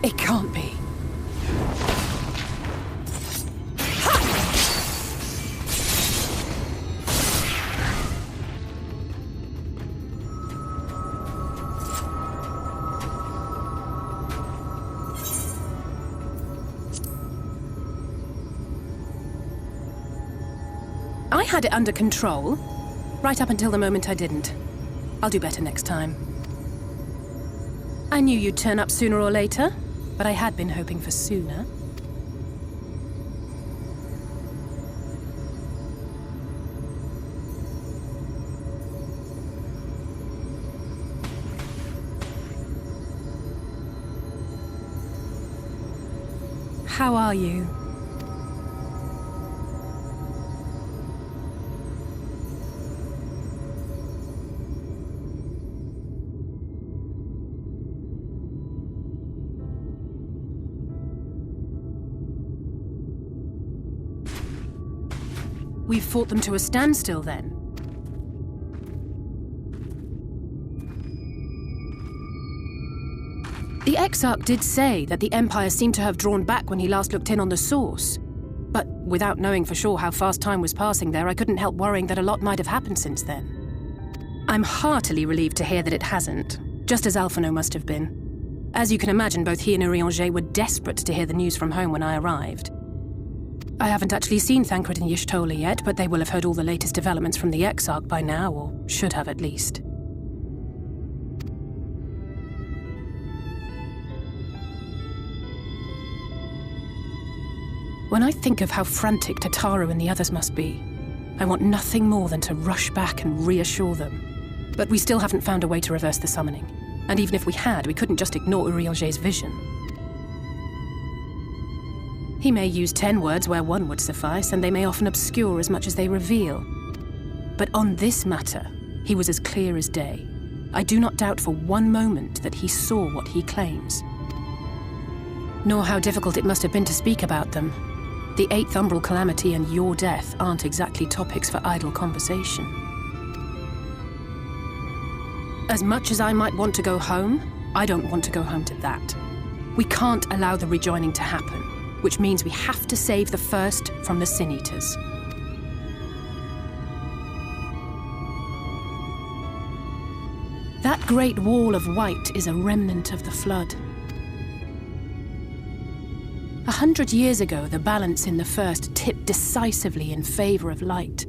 It can't be. I had it under control, right up until the moment I didn't. I'll do better next time. I knew you'd turn up sooner or later, but I had been hoping for sooner. How are you? We've fought them to a standstill, then. The Exarch did say that the Empire seemed to have drawn back when he last looked in on the source. But without knowing for sure how fast time was passing there, I couldn't help worrying that a lot might have happened since then. I'm heartily relieved to hear that it hasn't, just as Alphino must have been. As you can imagine, both he and Urianger were desperate to hear the news from home when I arrived. I haven't actually seen Thancred and Y'shtola yet, but they will have heard all the latest developments from the Exarch by now, or should have at least. When I think of how frantic Tataru and the others must be, I want nothing more than to rush back and reassure them. But we still haven't found a way to reverse the summoning. And even if we had, we couldn't just ignore Urianger's vision. He may use 10 words where 1 would suffice, and they may often obscure as much as they reveal. But on this matter, he was as clear as day. I do not doubt for one moment that he saw what he claims. Nor how difficult it must have been to speak about them. The 8th Umbral Calamity and your death aren't exactly topics for idle conversation. As much as I might want to go home, I don't want to go home to that. We can't allow the rejoining to happen, which means we have to save the first from the Sin Eaters. That great wall of white is a remnant of the Flood. 100 years ago, the balance in the First tipped decisively in favor of light.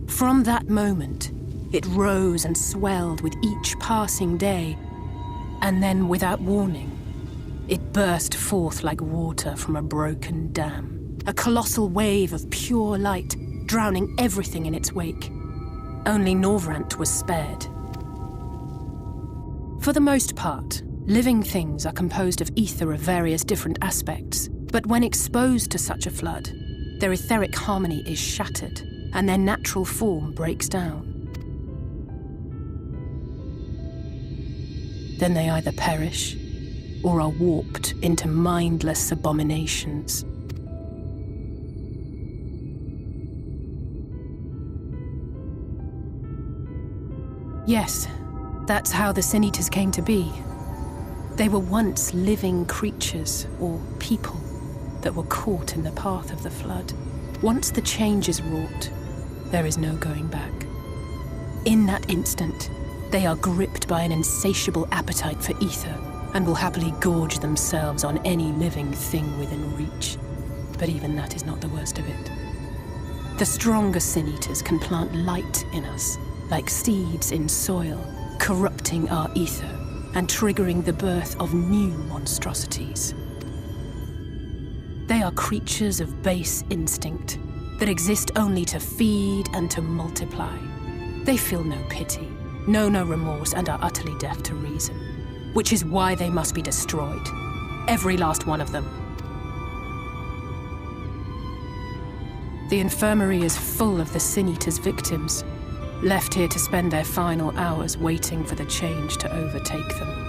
From that moment, it rose and swelled with each passing day, and then, without warning, it burst forth like water from a broken dam. A colossal wave of pure light, drowning everything in its wake. Only Norvrant was spared. For the most part, living things are composed of ether of various different aspects, but when exposed to such a flood, their etheric harmony is shattered, and their natural form breaks down. Then they either perish, or are warped into mindless abominations. Yes, that's how the Sin Eaters came to be. They were once living creatures, or people, that were caught in the path of the Flood. Once the change is wrought, there is no going back. In that instant, they are gripped by an insatiable appetite for ether, and will happily gorge themselves on any living thing within reach. But even that is not the worst of it. The stronger Sin Eaters can plant light in us, like seeds in soil, corrupting our ether and triggering the birth of new monstrosities. They are creatures of base instinct that exist only to feed and to multiply. They feel no pity, know no remorse, and are utterly deaf to reason. Which is why they must be destroyed. Every last one of them. The infirmary is full of the Sin Eaters' victims, left here to spend their final hours waiting for the change to overtake them.